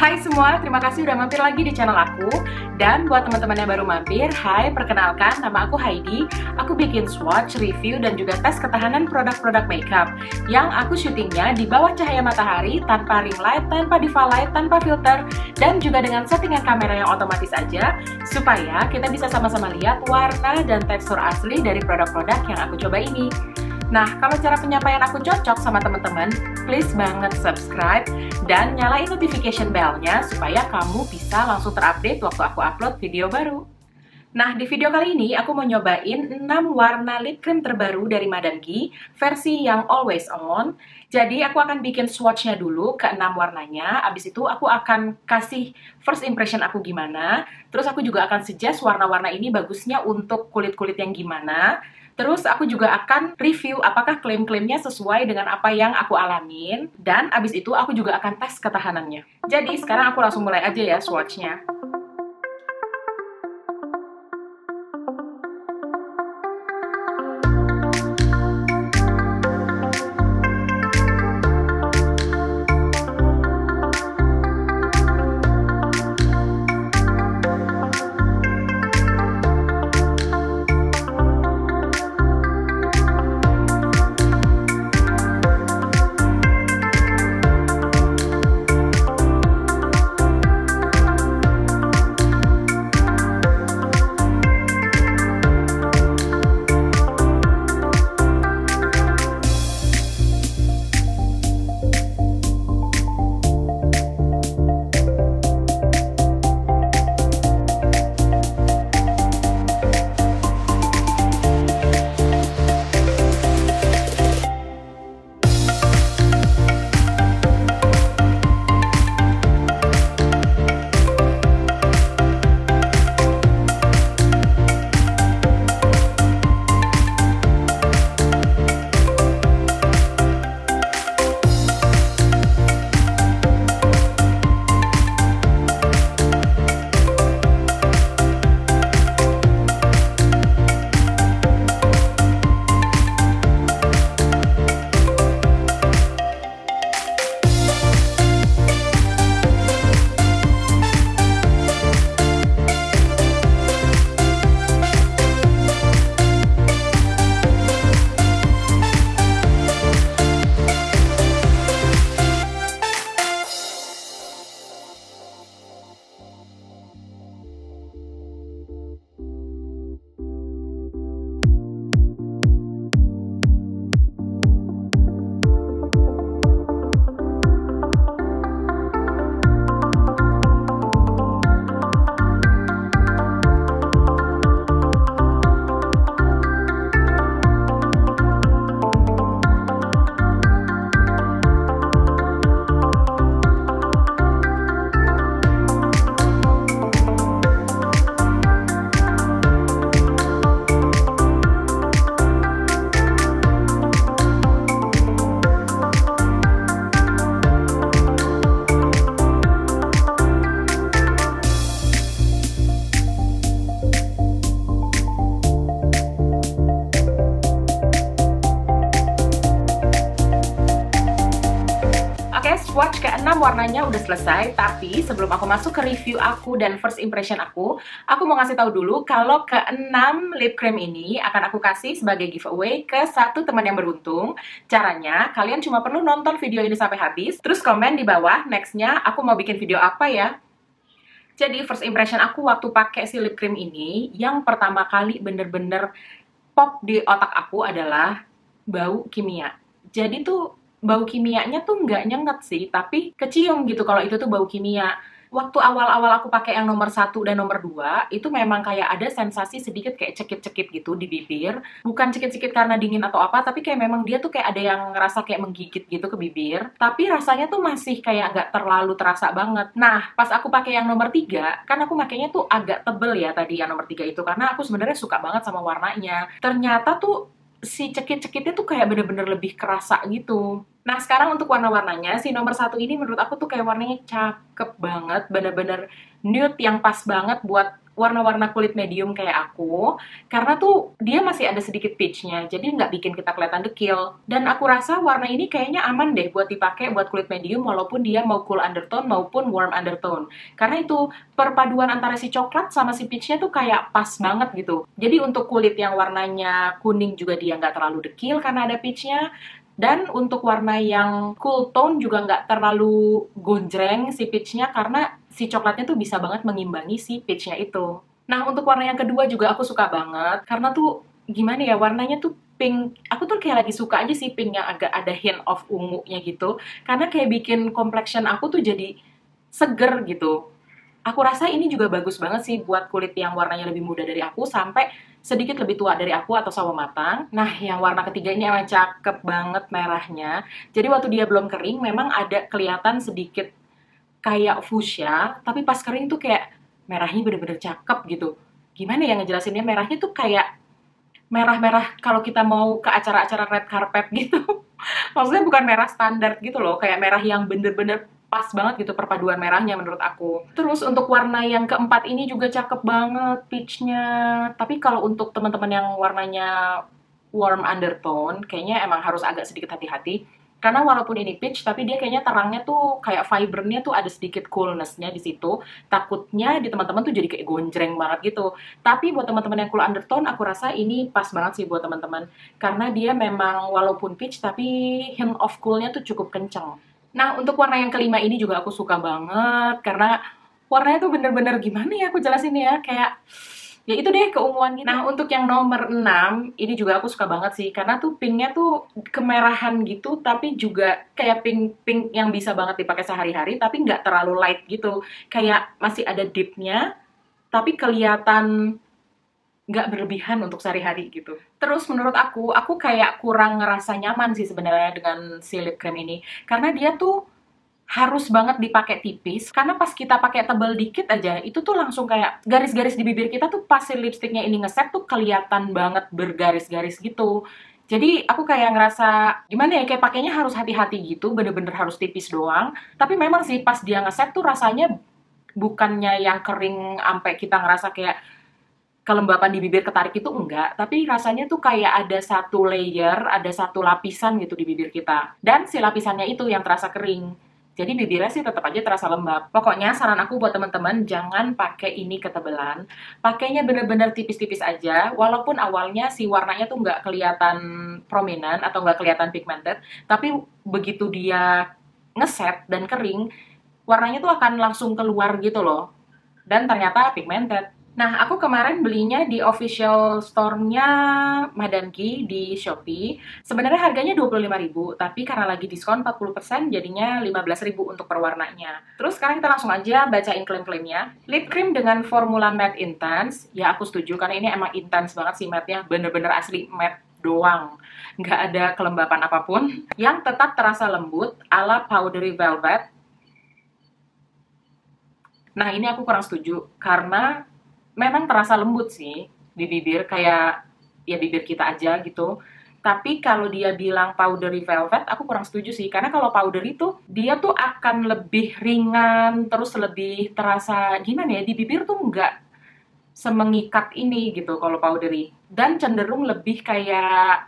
Hai semua, terima kasih udah mampir lagi di channel aku. Dan buat teman-teman yang baru mampir, hai, perkenalkan, nama aku Heidi. Aku bikin swatch, review, dan juga tes ketahanan produk-produk makeup yang aku syutingnya di bawah cahaya matahari, tanpa ring light, tanpa diva light, tanpa filter, dan juga dengan settingan kamera yang otomatis aja, supaya kita bisa sama-sama lihat warna dan tekstur asli dari produk-produk yang aku coba ini. Nah, kalau cara penyampaian aku cocok sama teman-teman, please banget subscribe dan nyalain notification bell-nya supaya kamu bisa langsung terupdate waktu aku upload video baru. Nah, di video kali ini aku mau nyobain 6 warna lip cream terbaru dari Madame Ghee, versi yang always on. Jadi aku akan bikin swatch-nya dulu ke 6 warnanya, abis itu aku akan kasih first impression aku gimana, terus aku juga akan suggest warna-warna ini bagusnya untuk kulit-kulit yang gimana. Terus aku juga akan review apakah klaim-klaimnya sesuai dengan apa yang aku alamin. Dan abis itu aku juga akan tes ketahanannya. Jadi sekarang aku langsung mulai aja ya swatch-nya. Swatch ke-6 warnanya udah selesai, tapi sebelum aku masuk ke review aku dan first impression aku mau ngasih tahu dulu kalau ke-6 lip cream ini akan aku kasih sebagai giveaway ke satu teman yang beruntung. Caranya, kalian cuma perlu nonton video ini sampai habis, terus komen di bawah nextnya aku mau bikin video apa ya. Jadi first impression aku waktu pakai si lip cream ini, yang pertama kali bener-bener pop di otak aku adalah bau kimia. Jadi tuh bau kimianya tuh nggak nyengat sih, tapi kecium gitu kalau itu tuh bau kimia. Waktu awal-awal aku pakai yang nomor 1 dan nomor 2, itu memang kayak ada sensasi sedikit kayak cekit-cekit gitu di bibir. Bukan cekit-cekit karena dingin atau apa, tapi kayak memang dia tuh kayak ada yang ngerasa kayak menggigit gitu ke bibir. Tapi rasanya tuh masih kayak nggak terlalu terasa banget. Nah, pas aku pakai yang nomor 3, kan aku makainya tuh agak tebel ya tadi yang nomor 3 itu, karena aku sebenarnya suka banget sama warnanya. Ternyata tuh si cekit-cekitnya tuh kayak bener-bener lebih kerasa gitu. Nah, sekarang untuk warna-warnanya, si nomor 1 ini menurut aku tuh kayak warnanya cakep banget, bener-bener nude yang pas banget buat warna-warna kulit medium kayak aku, karena tuh dia masih ada sedikit peach-nya, jadi nggak bikin kita kelihatan dekil. Dan aku rasa warna ini kayaknya aman deh buat dipakai buat kulit medium, walaupun dia mau cool undertone maupun warm undertone. Karena itu perpaduan antara si coklat sama si peach-nya tuh kayak pas banget gitu. Jadi untuk kulit yang warnanya kuning juga dia nggak terlalu dekil karena ada peach-nya. Dan untuk warna yang cool tone juga nggak terlalu gonjreng si peach-nya karena si coklatnya tuh bisa banget mengimbangi si peach-nya itu. Nah, untuk warna yang kedua juga aku suka banget karena tuh gimana ya, warnanya tuh pink. Aku tuh kayak lagi suka aja sih pink yang agak ada hint of ungunya gitu. Karena kayak bikin complexion aku tuh jadi seger gitu. Aku rasa ini juga bagus banget sih buat kulit yang warnanya lebih muda dari aku sampai sedikit lebih tua dari aku atau sawo matang. Nah, yang warna ketiga ini emang cakep banget merahnya. Jadi waktu dia belum kering memang ada kelihatan sedikit kayak fuchsia, tapi pas kering tuh kayak merahnya bener-bener cakep gitu. Gimana ya ngejelasinnya, merahnya tuh kayak merah-merah kalau kita mau ke acara-acara red carpet gitu. Maksudnya bukan merah standar gitu loh, kayak merah yang bener-bener pas banget gitu perpaduan merahnya menurut aku. Terus untuk warna yang keempat ini juga cakep banget peach-nya. Tapi kalau untuk teman-teman yang warnanya warm undertone, kayaknya emang harus agak sedikit hati-hati. Karena walaupun ini peach, tapi dia kayaknya terangnya tuh kayak vibrantnya tuh ada sedikit coolness-nya di situ. Takutnya di teman-teman tuh jadi kayak gonjreng banget gitu. Tapi buat teman-teman yang cool undertone, aku rasa ini pas banget sih buat teman-teman. Karena dia memang walaupun peach, tapi hint of cool-nya tuh cukup kenceng. Nah, untuk warna yang kelima ini juga aku suka banget. Karena warnanya tuh bener-bener gimana ya aku jelasin ya. Kayak ya itu deh keunguan gitu. Nah, untuk yang nomor 6 ini juga aku suka banget sih karena tuh pinknya tuh kemerahan gitu tapi juga kayak pink yang bisa banget dipakai sehari-hari tapi nggak terlalu light gitu. Kayak masih ada deepnya tapi kelihatan nggak berlebihan untuk sehari-hari gitu. Terus menurut aku kayak kurang ngerasa nyaman sih sebenarnya dengan si lip cream ini karena dia tuh harus banget dipakai tipis karena pas kita pakai tebal dikit aja itu tuh langsung kayak garis-garis di bibir kita tuh pas si lipstiknya ini ngeset tuh kelihatan banget bergaris-garis gitu. Jadi aku kayak ngerasa gimana ya, kayak pakainya harus hati-hati gitu, bener-bener harus tipis doang. Tapi memang sih pas dia ngeset tuh rasanya bukannya yang kering sampai kita ngerasa kayak kelembapan di bibir ketarik itu enggak, tapi rasanya tuh kayak ada satu layer, ada satu lapisan gitu di bibir kita. Dan si lapisannya itu yang terasa kering. Jadi bibirnya sih tetap aja terasa lembab. Pokoknya saran aku buat teman-teman jangan pakai ini ketebelan. Pakainya bener-bener tipis-tipis aja. Walaupun awalnya si warnanya tuh nggak kelihatan prominent atau nggak kelihatan pigmented, tapi begitu dia ngeset dan kering, warnanya tuh akan langsung keluar gitu loh. Dan ternyata pigmented. Nah, aku kemarin belinya di official store-nya Madanki di Shopee. Sebenarnya harganya 25.000, tapi karena lagi diskon 40% jadinya 15.000 untuk per warnanya. Terus sekarang kita langsung aja bacain klaim-klaimnya. Lip cream dengan formula matte intense, ya aku setuju karena ini emang intense banget sih matte-nya, bener-bener asli matte doang. Nggak ada kelembapan apapun. Yang tetap terasa lembut ala powdery velvet. Nah, ini aku kurang setuju karena memang terasa lembut sih di bibir, kayak ya bibir kita aja gitu. Tapi kalau dia bilang powdery velvet, aku kurang setuju sih. Karena kalau powder itu, dia tuh akan lebih ringan, terus lebih terasa, gimana ya, di bibir tuh nggak semengikat ini gitu kalau powdery. Dan cenderung lebih kayak,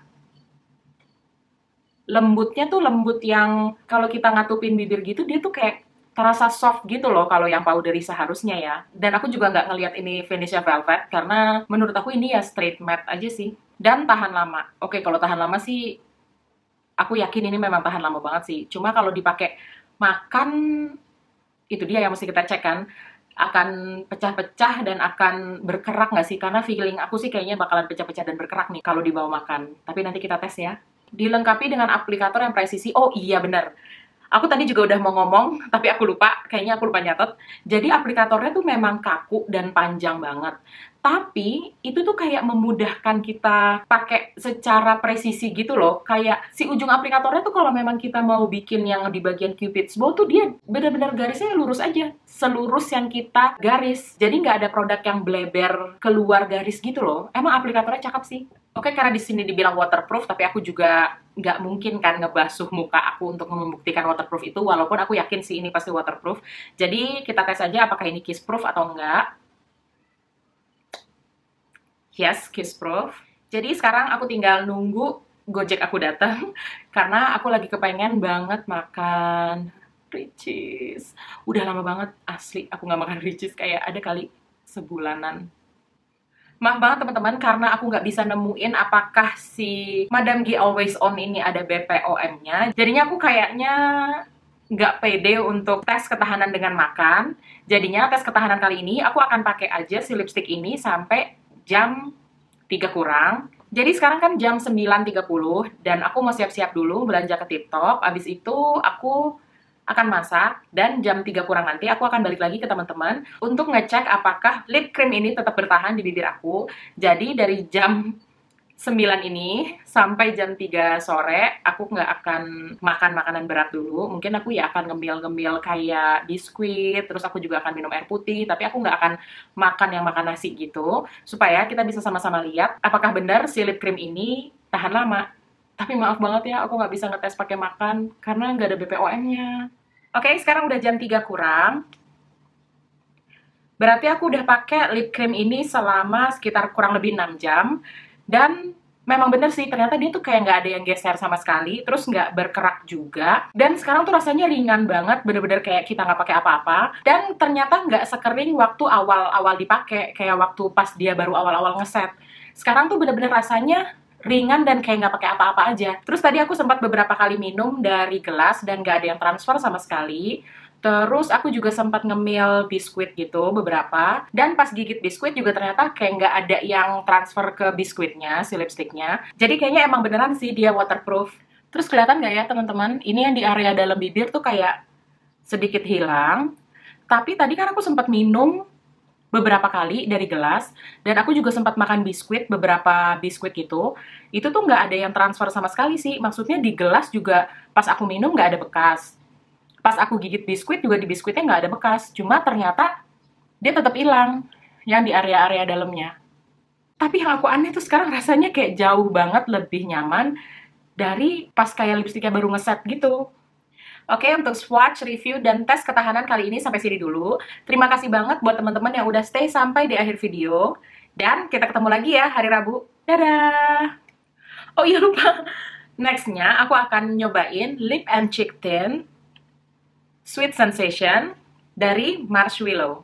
lembutnya tuh lembut yang, kalau kita ngatupin bibir gitu, dia tuh kayak terasa soft gitu loh kalau yang powdery seharusnya ya. Dan aku juga nggak ngelihat ini finishnya velvet karena menurut aku ini ya straight matte aja sih. Dan tahan lama. Oke, kalau tahan lama sih aku yakin ini memang tahan lama banget sih. Cuma kalau dipakai makan, itu dia yang mesti kita cek kan. Akan pecah-pecah dan akan berkerak nggak sih? Karena feeling aku sih kayaknya bakalan pecah-pecah dan berkerak nih kalau dibawa makan. Tapi nanti kita tes ya. Dilengkapi dengan aplikator yang presisi. Oh iya bener. Aku tadi juga udah mau ngomong, tapi aku lupa, kayaknya aku lupa nyatet. Jadi aplikatornya tuh memang kaku dan panjang banget. Tapi itu tuh kayak memudahkan kita pakai secara presisi gitu loh. Kayak si ujung aplikatornya tuh kalau memang kita mau bikin yang di bagian cupid's bow tuh dia benar-benar garisnya lurus aja. Selurus yang kita garis. Jadi nggak ada produk yang bleber keluar garis gitu loh. Emang aplikatornya cakep sih. Oke, karena di sini dibilang waterproof, tapi aku juga nggak mungkin kan ngebasuh muka aku untuk membuktikan waterproof itu, walaupun aku yakin sih ini pasti waterproof. Jadi kita tes aja apakah ini kissproof atau enggak. Yes, Kiss Proof. Jadi sekarang aku tinggal nunggu Gojek aku datang karena aku lagi kepengen banget makan Ricis. Udah lama banget asli aku nggak makan Ricis, kayak ada kali sebulanan. Maaf banget teman-teman karena aku nggak bisa nemuin apakah si Madam G Always On ini ada BPOM-nya. Jadinya aku kayaknya nggak pede untuk tes ketahanan dengan makan. Jadinya tes ketahanan kali ini aku akan pakai aja si lipstick ini sampai jam 3 kurang. Jadi sekarang kan jam 9.30 dan aku mau siap-siap dulu belanja ke TikTok. Abis itu aku akan masak dan jam 3 kurang nanti aku akan balik lagi ke teman-teman untuk ngecek apakah lip cream ini tetap bertahan di bibir aku. Jadi dari jam 9 ini sampai jam 3 sore aku nggak akan makan makanan berat dulu. Mungkin aku ya akan ngemil-ngemil kayak biskuit, terus aku juga akan minum air putih, tapi aku nggak akan makan yang makan nasi gitu, supaya kita bisa sama-sama lihat apakah benar si lip cream ini tahan lama. Tapi maaf banget ya, aku nggak bisa ngetes pakai makan karena nggak ada BPOM-nya. Oke, sekarang udah jam 3 kurang. Berarti aku udah pakai lip cream ini selama sekitar kurang lebih 6 jam. Dan memang bener sih, ternyata dia tuh kayak nggak ada yang geser sama sekali, terus nggak berkerak juga. Dan sekarang tuh rasanya ringan banget, bener-bener kayak kita nggak pakai apa-apa. Dan ternyata nggak sekering waktu awal-awal dipakai, kayak waktu pas dia baru awal-awal ngeset. Sekarang tuh bener-bener rasanya ringan dan kayak nggak pakai apa-apa aja. Terus tadi aku sempat beberapa kali minum dari gelas dan nggak ada yang transfer sama sekali. Terus aku juga sempat ngemil biskuit gitu beberapa. Dan pas gigit biskuit juga ternyata kayak nggak ada yang transfer ke biskuitnya, si lipsticknya. Jadi kayaknya emang beneran sih dia waterproof. Terus kelihatan nggak ya teman-teman? Ini yang di area dalam bibir tuh kayak sedikit hilang. Tapi tadi kan aku sempat minum beberapa kali dari gelas, dan aku juga sempat makan biskuit, beberapa biskuit gitu. Itu tuh nggak ada yang transfer sama sekali sih. Maksudnya di gelas juga pas aku minum nggak ada bekas. Pas aku gigit biskuit juga di biskuitnya nggak ada bekas. Cuma ternyata dia tetap hilang yang di area-area dalamnya. Tapi yang aku aneh tuh sekarang rasanya kayak jauh banget lebih nyaman dari pas kayak lipstiknya baru ngeset gitu. Oke, untuk swatch, review, dan tes ketahanan kali ini sampai sini dulu. Terima kasih banget buat teman-teman yang udah stay sampai di akhir video. Dan kita ketemu lagi ya hari Rabu. Dadah! Oh iya lupa, nextnya aku akan nyobain Lip and Cheek Tint Sweet Sensation dari Marshmallow.